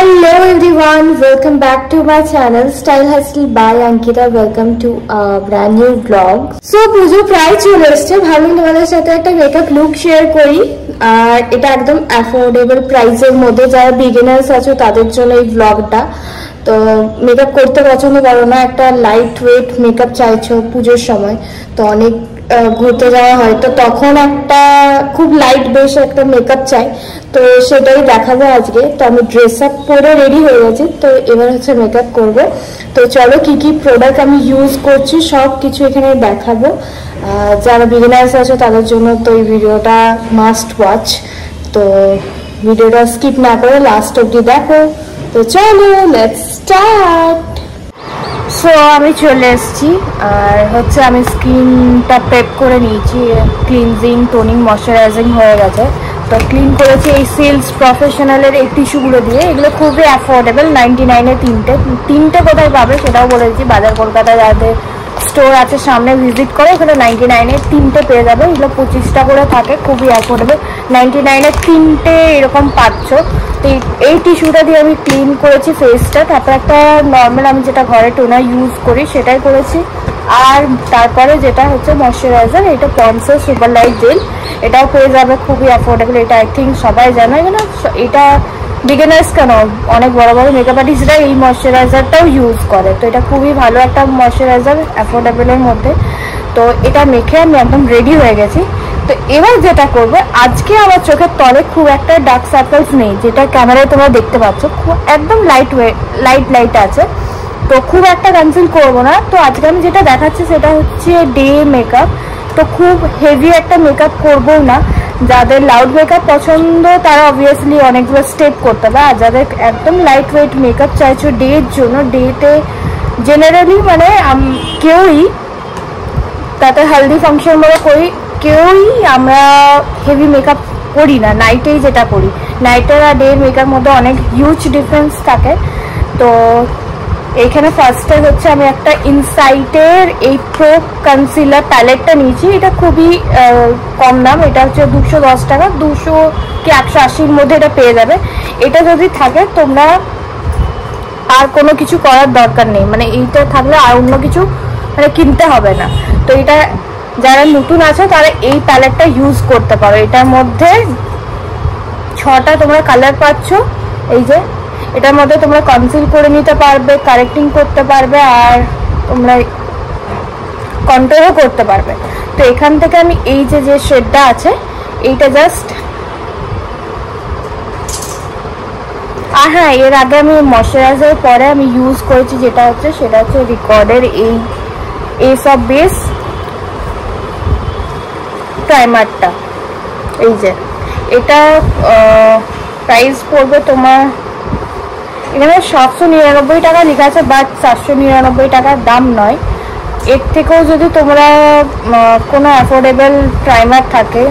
Hello everyone, welcome back to my channel Style Hustle by Ankita. Welcome to a brand new vlog. So পুজো প্রায় চলে এসেছে, ভাবলাম তোমাদের সাথে একটা মেকআপ লুক শেয়ার করি। আর এটা একদম অ্যাফোর্ডেবল প্রাইসের মধ্যে, যারা বিগিনার্স আছো তাদের জন্য এই ভ্লগটা। তো মেকআপ করতে পছন্দ করো না, একটা লাইট ওয়েট মেকআপ চাইছো পুজোর সময়, তো অনেক ঘুরতে যাওয়া হয়, তো তখন একটা খুব লাইট বেশ একটা মেকআপ চাই, তো সেটাই দেখাবো আজকে। তো আমি ড্রেস আপ পরে রেডি হয়ে গেছি, তো এবার হচ্ছে মেকআপ করবো। তো চলো কি কি প্রোডাক্ট আমি ইউজ করছি সব কিছু এখানে দেখাবো। যারা বিগিনার্স আছে তাদের জন্য তো এই ভিডিওটা মাস্ট ওয়াচ, তো ভিডিওটা স্কিপ না করে লাস্ট অবধি দেখো। তো চলো লেটস স্টার্ট। সো আমি চলে এসেছি, আর হচ্ছে আমি স্কিনটা প্রেপ করে নিয়েছি, ক্লিনজিং টোনিং ময়শ্চারাইজিং হয়ে গেছে। তো ক্লিন করেছি এই সিল্স প্রফেশনালের এই টিস্যুগুলো দিয়ে। এগুলো খুবই অ্যাফোর্ডেবল, 99-এ তিনটে কোথায় পাবে সেটাও বলেছি। বাজার কলকাতায় যাদের স্টোর আছে সামনে ভিজিট করে, ওখানে 99-এ তিনটে পেয়ে যাবে। এগুলো 25টা করে থাকে, খুবই অ্যাফোর্ডেবল। 99-এ তিনটে এরকম পাচ্ছ। তো এই টিস্যুটা দিয়ে আমি ক্লিন করেছি ফেসটা, তারপর একটা নর্মাল আমি যেটা ঘরে টোনার ইউজ করি সেটাই করেছি। আর তারপরে যেটা হচ্ছে ময়শ্চারাইজার, এটা পন্সের সুপার লাইট জেল, এটাও পেয়ে যাবে, খুবই অ্যাফোর্ডেবল। এটা আই থিঙ্ক সবাই জানে, এখানে এটা বিগিনার্স কেন অনেক বড় বড় মেকআপ আর্টিস্টরা এই ময়শ্চারাইজারটাও ইউজ করে। তো এটা খুবই ভালো একটা ময়শ্চারাইজার অ্যাফোর্ডেবলের মধ্যে। তো এটা মেখে আমি একদম রেডি হয়ে গেছি। তো এবার যেটা করবে, আজকে আমার চোখের তলে খুব একটা ডার্ক সার্কেলস নেই, যেটা ক্যামেরায় তোমরা দেখতে পাচ্ছ, একদম লাইট আছে। তো খুব একটা কনসিল করবো না। তো আজকে আমি যেটা দেখাচ্ছি সেটা হচ্ছে ডে মেকআপ। তো খুব হেভি একটা মেকআপ করবো না। যাদের লাউড মেকআপ পছন্দ তারা অবভিয়াসলি অনেকগুলো স্টেপ করতে হবে, আর যাদের একদম লাইট ওয়েট মেকআপ চাইছো ডের জন্য, ডেতে জেনারেলি মানে কেউই, তাতে হেলদি ফাংশন বলে করি, কেউই আমরা হেভি মেকআপ করি না, নাইটেই যেটা করি। নাইটের আর ডে মেকআপ মধ্যে অনেক হিউজ ডিফারেন্স থাকে। তো এইখানে ফার্স্টে হচ্ছে আমি একটা ইনসাইটের এই প্রো কনসিলার প্যালেটটা নিয়েছি। এটা খুবই কম দাম, এটা হচ্ছে 210 টাকা, 200 কি 180-র মধ্যে এটা পেয়ে যাবে। এটা যদি থাকে তোমরা আর কোনো কিছু করার দরকার নেই, মানে এইটা থাকলে আর অন্য কিছু মানে কিনতে হবে না। তো এটা যারা নতুন আছে তারা এই প্যালেটটা ইউজ করতে পারো। এটার মধ্যে 6টা তোমরা কালার পাচ্ছ। এই যে এটার মধ্যে তোমরা কনসিল করে নিতে পারবে, কারেক্টিং করতে পারবে, আর তোমরা কন্ট্রোলও করতে পারবে। তো এখান থেকে আমি এই যে শেডটা আছে এইটা জাস্ট, আর হ্যাঁ এর আগে আমি ময়শ্চারাইজার পরে আমি ইউজ করেছি যেটা হচ্ছে সেটা হচ্ছে রিকর্ডের এই এস অফ বেস প্রাইমারটা। এই যে এটা প্রাইস পড়বে তোমার এখানে 799 টাকা লেখা আছে, বাট 799 টাকার দাম নয়। এর থেকেও যদি তোমরা কোনো অ্যাফোর্ডেবল প্রাইমার থাকে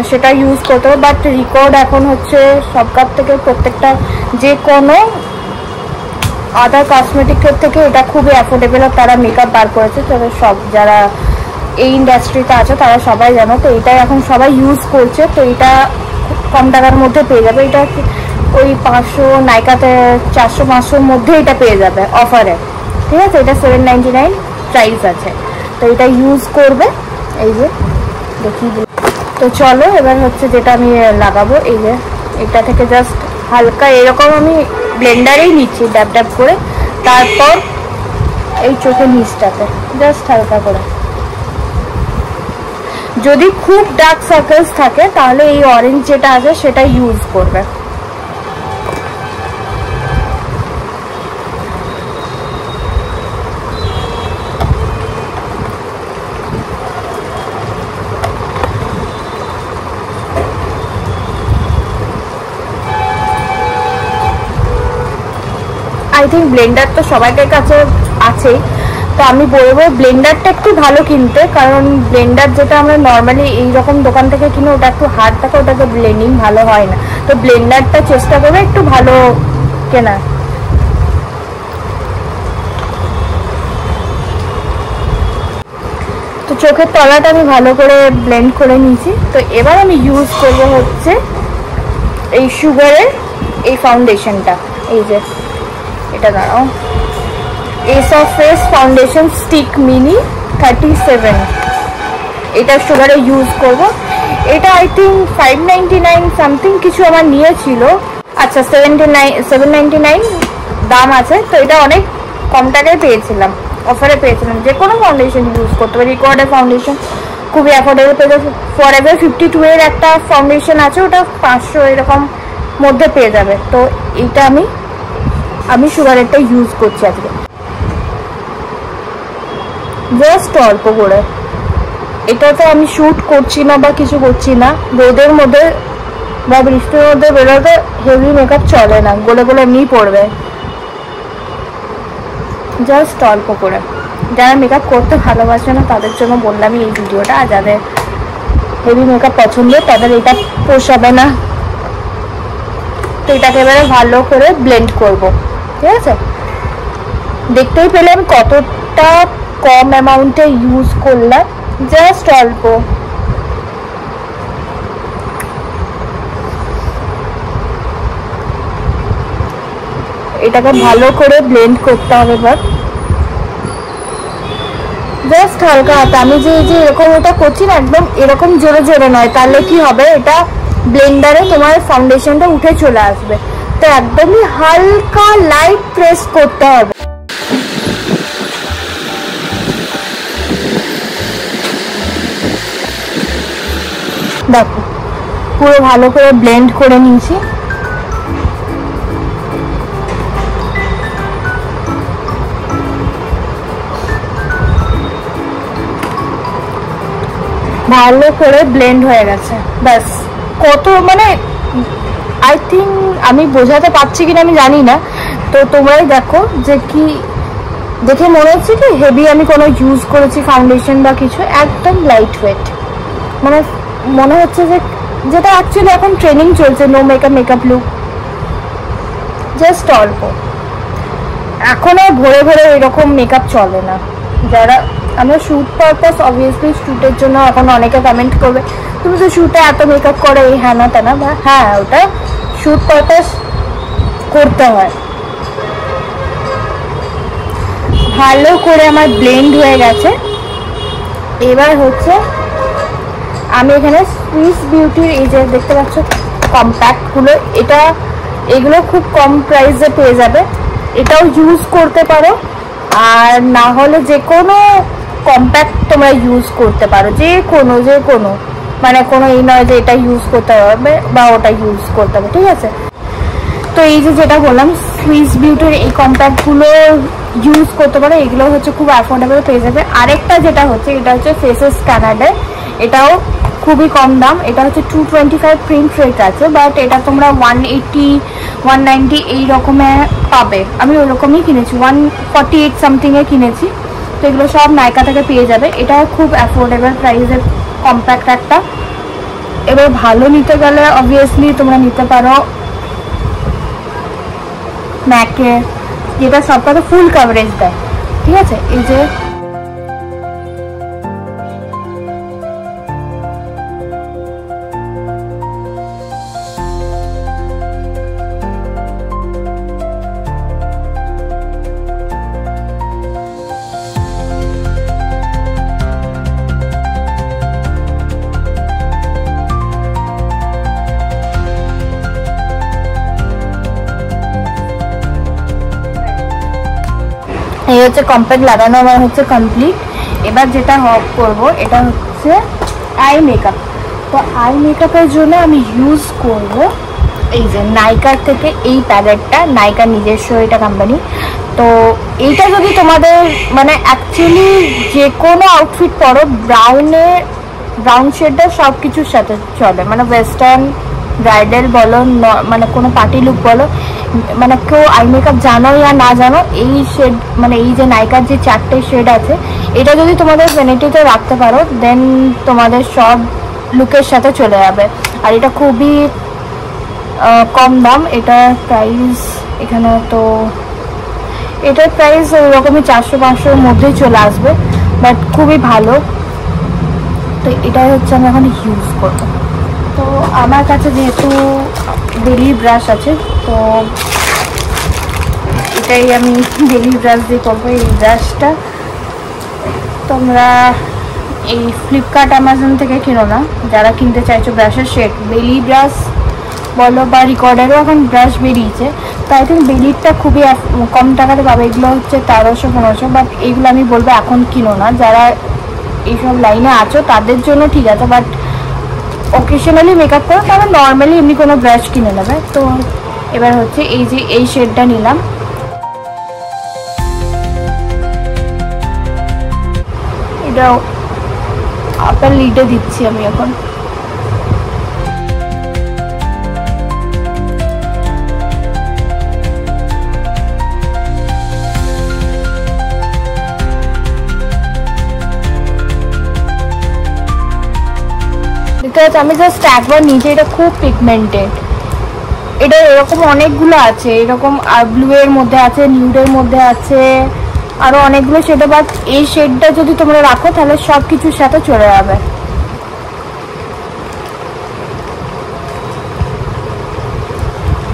সেটা ইউজ করতে হবে, বাট রিকর্ড এখন হচ্ছে সবকার থেকে প্রত্যেকটা যে কোনো আদার কসমেটিকের থেকে এটা খুবই অ্যাফোর্ডেবল, আর তারা মেকআপ বার করেছে। তবে সব যারা এই ইন্ডাস্ট্রিতে আছে তারা সবাই জানো, তো এটাই এখন সবাই ইউজ করছে। তো এটা কম টাকার মধ্যে পেয়ে যাবে। এটা ওই 500, নাইকাতে 400-500-র মধ্যে এটা পেয়ে যাবে অফারে, ঠিক আছে। এটা 799 প্রাইস আছে। তো এটা ইউজ করবে। এই যে দেখি, তো চলো এবার হচ্ছে যেটা আমি লাগাবো, এই যে এটা থেকে জাস্ট হালকা এরকম আমি ব্লেন্ডারেই নিচ্ছি ড্যাব ড্যাব করে, তারপর এই চোখের নিচটাতে জাস্ট হালকা করে। যদি খুব ডার্ক সার্কেলস থাকে তাহলে এই অরেঞ্জ যেটা আছে সেটা ইউজ করবে। আই থিঙ্ক ব্লেন্ডার তো সবাইকার কাছে আছেই, তো আমি বলবো ব্লেন্ডারটা একটু ভালো কিনতে, কারণ ব্লেন্ডার যেটা আমরা নর্মালি এইরকম দোকান থেকে কিনে ওটা একটু হার্ড থাকে, ওটাতে ব্লেন্ডিং ভালো হয় না। তো ব্লেন্ডারটা চেষ্টা করবে একটু ভালো কেনা। তো চোখের তলাটা আমি ভালো করে ব্লেন্ড করে নিয়েছি। তো এবার আমি ইউজ করবো হচ্ছে এই সুগারের এই ফাউন্ডেশনটা। এই যে এটা দাঁড়াও, S of face foundation stick mini 37, এটা সুগারে ইউজ করব। এটা আই থিঙ্ক 599 সামথিং কিছু আমার নিয়েছিল, আচ্ছা 799 দাম আছে। তো এটা অনেক কম টাকায় পেয়েছিলাম, অফারে পেয়েছিলাম। যে কোনো ফাউন্ডেশন ইউজ করতে পারি, রিকোয়ার্ডের ফাউন্ডেশন খুবই অ্যাফোর্ডেবল পেয়ে যাবে। ফরএভার 52 এর একটা ফাউন্ডেশন আছে, ওটা 500 এরকম মধ্যে পেয়ে যাবে। তো এইটা আমি সুগারেরটা ইউজ করছি আজকে, জাস্ট অল্প করে। এটা তো আমি শ্যুট করছি না বা কিছু করছি না, রোদের মধ্যে বা বৃষ্টির মধ্যে বেরোতে হেভি মেকআপ চলে না, গলে গলে এমনিই পড়বে। জাস্ট অল্প করে। যারা মেকআপ করতে ভালোবাসে না তাদের জন্য বললাম এই ভিডিওটা, আর যাদের হেভি মেকআপ পছন্দ তাদের এটা পোষাবে না। তো এটাকে এবারে ভালো করে ব্লেন্ড করব, ঠিক আছে? দেখতেই পেলেন কতটা কম অ্যামাউন্টে ইউজ করলাম, জাস্ট অল্প। এটাকে ভালো করে ব্লেন্ড করতে হবে এবার, জাস্ট হালকা হাতে। আমি যে এরকম এটা করছি না, একদম এরকম জোরে জোরে নয়, তাহলে কি হবে, এটা ব্লেন্ডারে তোমার ফাউন্ডেশনটা উঠে চলে আসবে। তো একদমই হালকা লাইট প্রেস করতে হবে। দেখো পুরো ভালো করে ব্লেন্ড করে নিয়েছি। ভালো করে ব্লেন্ড হয়ে গেছে, ব্যাস। কত মানে আই থিঙ্ক আমি বোঝাতে পারছি কিনা আমি জানি না, তো তোমরাই দেখো যে কি দেখে মনে হচ্ছে কি হেভি আমি কোনো ইউজ করেছি ফাউন্ডেশন বা কিছু। একদম লাইট ওয়েট, মানে মনে হচ্ছে যে যেটা অ্যাকচুয়ালি এখন ট্রেনিং চলছে, নো মেকআপ লুক। জাস্ট অল্প, এখন আর ভরে ভরে এরকম মেকআপ চলে না। যারা আমরা শ্যুট পারপাস, অবভিয়াসলি শ্যুটের জন্য এখন অনেকে কমেন্ট করবে তুমি তো শ্যুটে এত মেকআপ করো, এই হ্যাঁ না তা না, বা হ্যাঁ ওটা শ্যুট পারপাস করতে হয়। ভালো করে আমার ব্লেন্ড হয়ে গেছে। এবার হচ্ছে আমি এখানে সুইস বিউটির এই যে দেখতে পাচ্ছ কম্প্যাক্টগুলো, এগুলো খুব কম প্রাইসে পেয়ে যাবে, এটাও ইউজ করতে পারো। আর না হলে যে কোনো কম্প্যাক্ট তোমরা ইউজ করতে পারো, যে কোনো মানে কোনো এই নয় যে এটা ইউজ করতে হবে বা ওটা ইউজ করতে হবে, ঠিক আছে? তো এই যে যেটা বললাম সুইস বিউটির এই কম্প্যাক্টগুলো ইউজ করতে পারো, এগুলো হচ্ছে খুব অ্যাফোর্ডেবল পেয়ে যাবে। আরেকটা যেটা হচ্ছে এটা হচ্ছে ফেসেস কানাডা, এটাও খুবই কম দাম। এটা হচ্ছে 225 প্রিন্ট রেট আছে, বাট এটা তোমরা 180 190 এই রকমে পাবে। আমি ওই রকমই কিনেছি, 148 সামথিংয়ে কিনেছি। তো এগুলো সব নাইকা থেকে পেয়ে যাবে। এটাও খুব অ্যাফোর্ডেবল প্রাইসের কম্প্যাক্ট একটা। এবার ভালো নিতে গেলে অবভিয়াসলি তোমরা নিতে পারো ম্যাকে, যেটা সবটাতে ফুল কভারেজ দেয়, ঠিক আছে? এই যে এই হচ্ছে কম্প্যাক্ট লাগানো আমার হচ্ছে কমপ্লিট। এবার যেটা করব এটা হচ্ছে আই মেকআপ। তো আই মেকআপের জন্য আমি ইউজ করব এই যে নাইকার থেকে এই প্যালেটটা, নাইকার নিজস্ব এটা কোম্পানি। তো এইটা যদি তোমাদের মানে অ্যাকচুয়ালি যে কোনো আউটফিট পরো, ব্রাউন শেডটা সব কিছুর সাথে চলে, মানে ওয়েস্টার্ন ব্রাইডাল বলো, মানে কোনো পার্টি লুক বলো, মানে কেউ আই মেকআপ জানো या না জানো, এই শেড মানে এই যে নাইকার যে 4টে শেড আছে, এটা যদি তোমাদের ভ্যানিটিতে রাখতে পারো দেন তোমাদের সব লুকের সাথে চলে যাবে। আর এটা খুবই কম দাম, এটা প্রাইস এখানে তো এটার প্রাইস ওইরকমই 400-500-এর মধ্যেই চলে আসবে, বাট খুবই ভালো। তো এটাই হচ্ছে আমি এখন ইউজ করব। তো আমার কাছে যেহেতু বেলি ব্রাশ আছে, তো এটাই আমি বেলি ব্রাশ দিয়ে করবো। এই ব্রাশটা তোমরা এই ফ্লিপকার্ট অ্যামাজন থেকে কিনো না, যারা কিনতে চাইছো ব্রাশের সেট, বেলি ব্রাশ বলো বা রিকর্ডারও এখন ব্রাশ বেরিয়েছে, তো আই থিঙ্ক বেলিরটা খুবই কম টাকাতে পাবে। এগুলো হচ্ছে 1300-1500, বাট এইগুলো আমি বলবো এখন কিনো না। যারা এইসব লাইনে আছো তাদের জন্য ঠিক আছে, বাট অকেশনালি মেকআপ করো তারা নর্মালি এমনি কোনো ব্রাশ কিনে নেবে। তো এবার হচ্ছে এই যে এই শেডটা নিলাম, এটা আপার লিডে দিচ্ছি আমি এখন। আমি জাস্ট একবার নিচে, এটা খুব পিগমেন্টেড, এটা এরকম অনেকগুলো আছে, এরকম ব্লু এর মধ্যে আছে, নিউডের মধ্যে আছে, আরো অনেকগুলো শেড। বাট এই শেডটা যদি তোমরা রাখো তাহলে সব কিছুর সাথে চলে যাবে।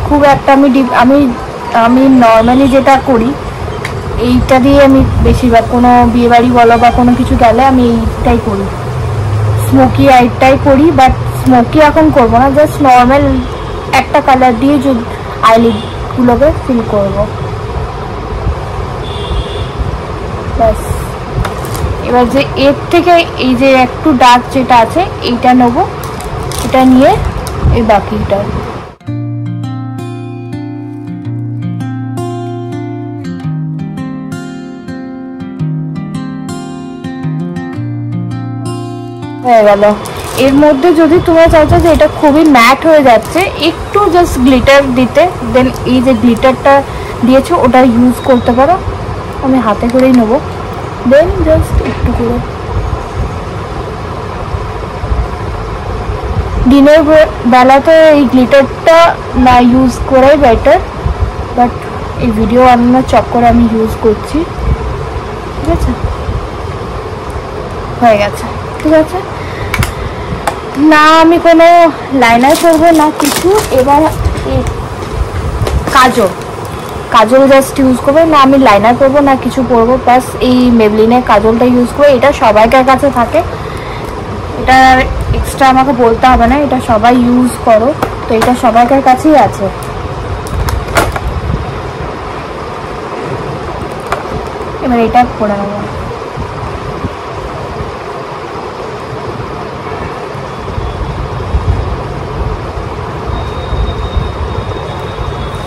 খুব একটা আমি নর্মালি যেটা করি এইটা দিয়ে আমি বেশিরভাগ কোনো বিয়ে বাড়ি বলো বা কোনো কিছু গেলে আমি এইটাই করি, স্মোকি আইটাই করি। বাট স্মোকি এখন করবো না, জাস্ট নর্মাল একটা কালার দিয়ে যদি আইলিডগুলোকে ফিল করবো ব্যাস। এবার যে এর থেকে এই যে একটু ডার্ক যেটা আছে এইটা নেবো, এটা নিয়ে এই বাকিটা হয়ে গেল। এর মধ্যে যদি তোমরা চাইছো যে এটা খুবই ম্যাট হয়ে যাচ্ছে, একটু জাস্ট গ্লিটার দিতে, দেন এই যে গ্লিটারটা দিয়েছো ওটা ইউজ করতে পারো। আমি হাতে করেই নেবো, দেন জাস্ট একটু করে। দিনের বেলাতে এই গ্লিটারটা না ইউজ করাই বেটার, বাট এই ভিডিও বানানোর চক্করে আমি ইউজ করছি। ঠিক আছে, হয়ে গেছে। ঠিক আছে, না আমি কোনো লাইনার করবো না কিছু। এবার কাজল জাস্ট ইউজ করবো, না আমি লাইনার করবো না কিছু পরবো, প্লাস এই মেবলিনের কাজলটা ইউজ করবো। এটা সবাইকার কাছে থাকে, এটা এক্সট্রা আমাকে বলতে হবে না, এটা সবাই ইউজ করো, তো এটা সবাইকার কাছেই আছে। এবার এটা পরে নেবো।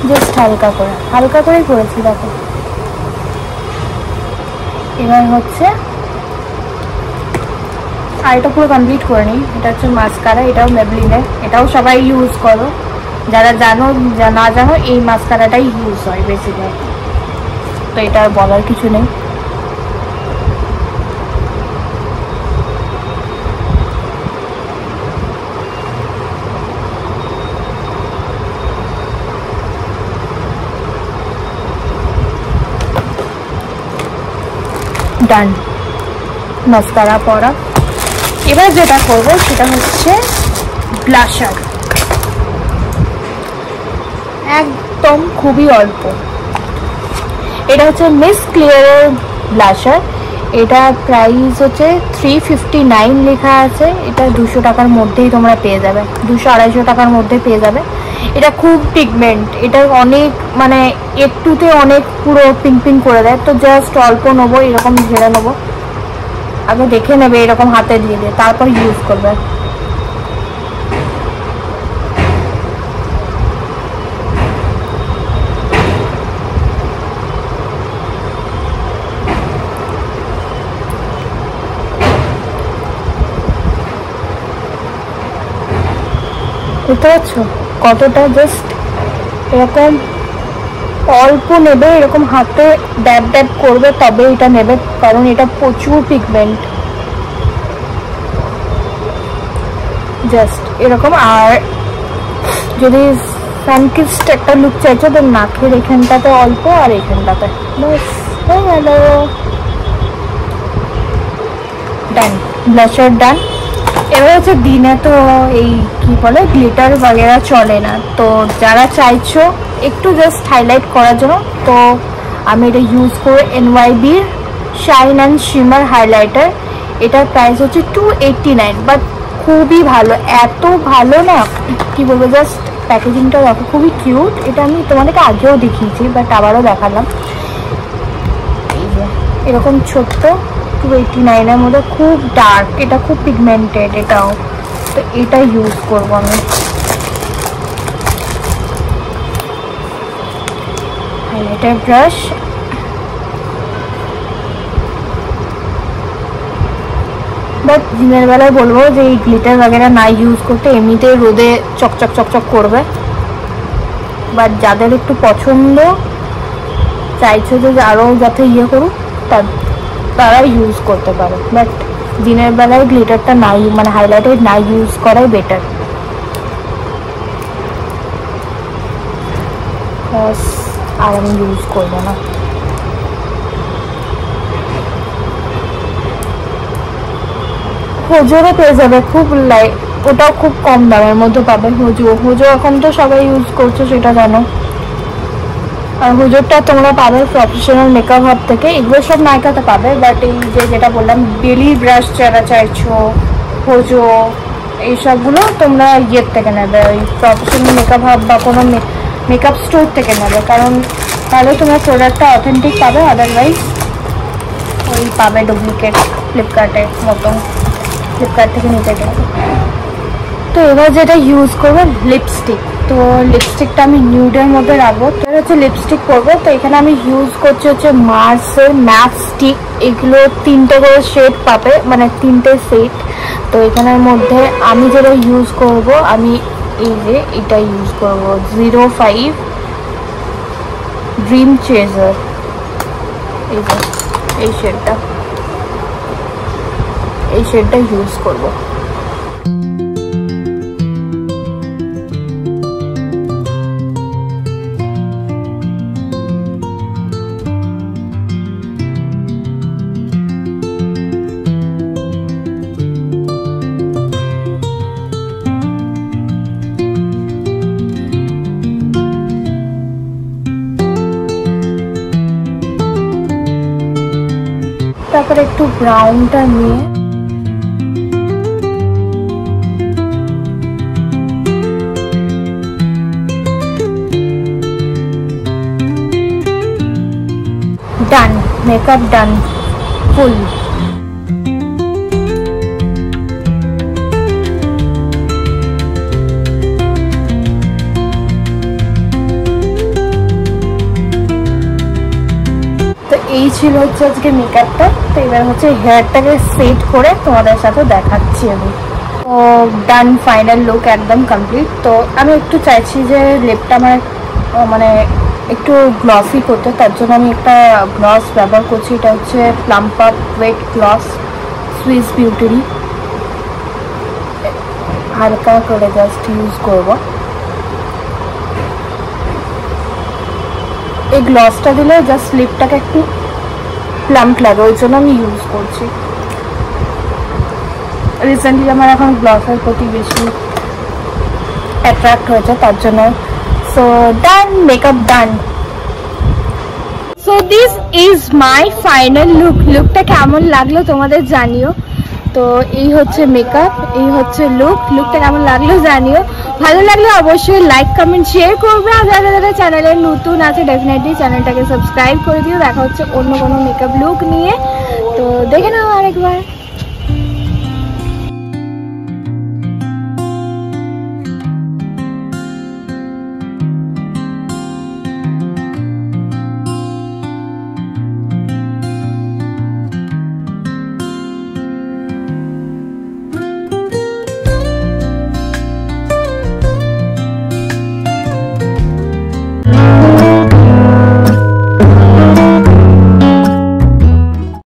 জাস্ট হালকা করেই করেছি দেখো। এবার হচ্ছে আর এটা পুরো কমপ্লিট করে নিই। এটা হচ্ছে মাস্কারা, এটাও মেবলিনের, এটাও সবাই ইউজ করো। যারা জানো না জানো এই মাস্কারাটাই ইউজ হয় বেশিরভাগ, তো এটা আর বলার কিছু নেই। ডান মাস্কারা পরা। এবার যেটা করবো সেটা হচ্ছে ব্লাশার, একদম খুবই অল্প। এটা হচ্ছে মিস ক্লিয়ারের ব্লাশার, এটা প্রাইস হচ্ছে 359 লেখা আছে। এটা 200 টাকার মধ্যেই তোমরা পেয়ে যাবে, 200-250 টাকার মধ্যে পেয়ে যাবে। এটা খুব পিগমেন্ট, এটা অনেক মানে একটুতে অনেক পুরো পিঙ্ক পিঙ্ক করে দেয়। তো জাস্ট অল্প নেবো, এরকম ঝেড়ে নেবো, আগে দেখে নেবে এরকম হাতে দিয়ে দিয়ে, তারপর ইউজ করবে। বুঝতে পারছো কতটা? জাস্ট এরকম অল্প নেবে, এরকম হাতে ড্যাব ড্যাব করবে তবে এটা নেবে, কারণ এটা প্রচুর পিগমেন্ট। জাস্ট এরকম। আর যদি সানকিস্ট একটা লুক চাইছো তো নাকের এখানটাতে অল্প আর এখানটাতে ব্যাস হয়ে গেল। ডান, ব্লাশার ডান। এবার হচ্ছে দিনে তো এই কি বলে গ্লিটার বাগেরা চলে না, তো যারা চাইছো একটু জাস্ট হাইলাইট করার জন্য, তো আমি এটা ইউজ করে NYB shine and shimmer highlighter. এটার প্রাইস হচ্ছে 289, বাট খুবই ভালো, এত ভালো না কি বলবো, জাস্ট প্যাকেজিংটা দেখো খুবই কিউট। এটা আমি তোমাদেরকে আগেও দেখিয়েছি, বাট আবারও দেখালাম। এই যে এরকম ছোট্ট 289-এর মধ্যে, খুব ডার্ক, এটা খুব পিগমেন্টেড এটাও, তো এটা ইউজ করবো আমি। হাইলাইটার ব্রাশ, বাট দিনের বেলায় বলবো যে এই গ্লিটার वगैरह না ইউজ করতে, এমনিতে রোদে চকচক চকচক করবে। বাট যাদের একটু পছন্দ, চাইছো যে আরও যাতে ইয়ে করুক, তারা ইউজ করতে পারে। বাট দিনের বেলায় গ্লিটারটা না, মানে হাইলাইটার না ইউজ করাই বেটার। আর আমি ইউজ করবো না। হোজোরও পেয়ে যাবে, খুব ওটাও খুব কম দামের মধ্যে পাবে। হোজো এখন তো সবাই ইউজ করছে, সেটা জানো। আর হোজোরটা তোমরা পাবে প্রফেশনাল মেকআপ হাব থেকে, এগুলো সব নায়িকাতে পাবে। বাট এই যেটা বললাম বেলি ব্রাশ যারা চাইছো, হোজো, এইসবগুলো তোমরা ইয়ের থেকে নেবে, ওই প্রফেশনাল মেকআপ হাব বা কোনো মেকআপ স্টোর থেকে নেবে, কারণ তাহলে তোমার প্রোডাক্টটা অথেন্টিক পাবে। আদারওয়াইজ ওই পাবে ডুপ্লিকেট ফ্লিপকার্টের মতো, ফ্লিপকার্ট থেকে নিতে গেলে। তো এবার যেটা ইউজ করবো লিপস্টিক, তো লিপস্টিকটা আমি নিউডের মধ্যে রাখবো। তো হচ্ছে লিপস্টিক করবো, তো এখানে আমি ইউজ করছি হচ্ছে মার্সের ম্যাট স্টিক। এগুলো 3টে করে শেড পাবে, মানে 3টে সেট। তো এখানের মধ্যে আমি যেটা ইউজ করব, আমি এই যে এটা ইউজ করবো 05 ড্রিম চেজার, এই যে এই শেডটা ইউজ করবো। তারপরে একটু ব্রাউনটা নিয়ে ডান, মেকআপ ডান ফুল। এই ছিল হচ্ছে আজকে মেকআপটা। তো এবার হচ্ছে হেয়ারটাকে সেট করে তোমাদের সাথে দেখাচ্ছি আমি। তো ডান, ফাইনাল লুক একদম কমপ্লিট। তো আমি একটু চাইছি যে লিপটা আমার মানে একটু গ্লসি করতে, তার জন্য আমি একটা গ্লস ব্যবহার করছি। এটা হচ্ছে plump up wet gloss, Swiss বিউটিরই। হালকা করে জাস্ট ইউজ করব। এই গ্লসটা দিলে জাস্ট লিপটাকে একটু প্লাম্প লাগে, ওই জন্য আমি ইউজ করছি। রিসেন্টলি আমার এখন গ্লসের প্রতি বেশি অ্যাট্রাক্ট হয়েছে, তার জন্য। So done, makeup done. So this is my final look. লুকটা কেমন লাগলো তোমাদের জানিও। তো এই হচ্ছে মেকআপ, এই হচ্ছে লুকটা কেমন লাগলো জানিও। ভালো লাগলে অবশ্যই লাইক, কমেন্ট, শেয়ার করবে। আর যারা যারা চ্যানেলে নতুন আছে ডেফিনেটলি চ্যানেলটাকে সাবস্ক্রাইব করে দিও। দেখা হচ্ছে অন্য কোনো মেকআপ লুক নিয়ে। তো দেখে নাও আরেকবার।